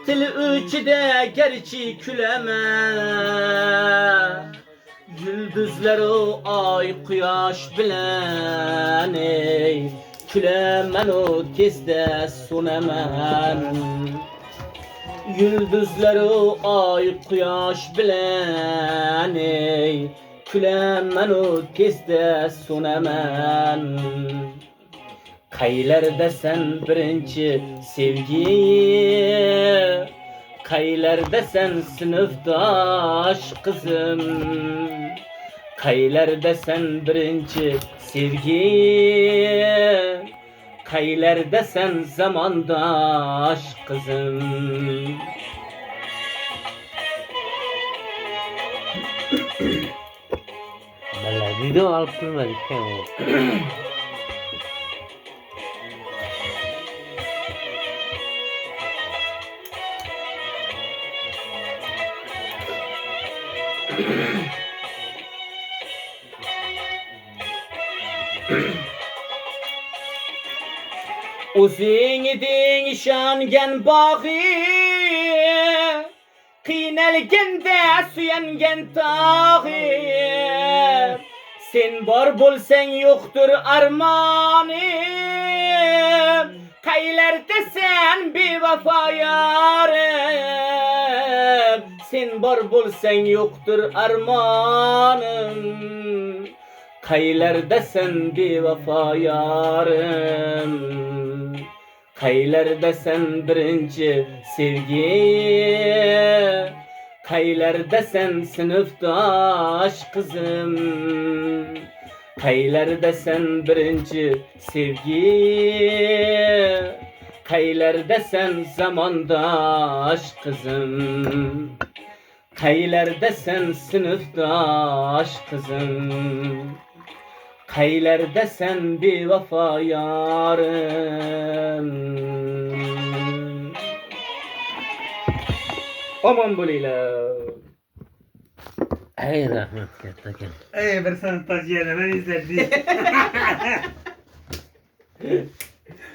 Til içide gerçi küleme. Yıldızlar o ay kuyaş bilen ey. Külemen o tezde sunemen. Yıldızlar o ay kuyaş bilen ey. Külemen o tezde sunemen. Kaylarda sen birinci sevgiyi, kaylarda sen sınıftaş kızım. Kaylarda sen birinci sevgiyi, kaylarda sen zamandaş kızım. Vallahi video alıp durmadık ya o. Uzun idin işangen bağı, qiynalganda suyangan tog'im. Sen bor bo'lsang yo'qdir armonim. Qaylardasan bevafo yorim. Sen bor bo'lsang yo'qdir armonim. Qaylardasan bevafo yorim. Qaylardasan birinchi sevgi, qaylardasan sinfdosh qizim. Qaylardasan birinchi sevgi, qaylardasan zamondosh qizim. Qaylardasan sinfdosh qizim. Qaylardasan bevafo yorim. Omon bo'linglar. Ey rahmat kattakon. Bir sanat tajribeni izledim.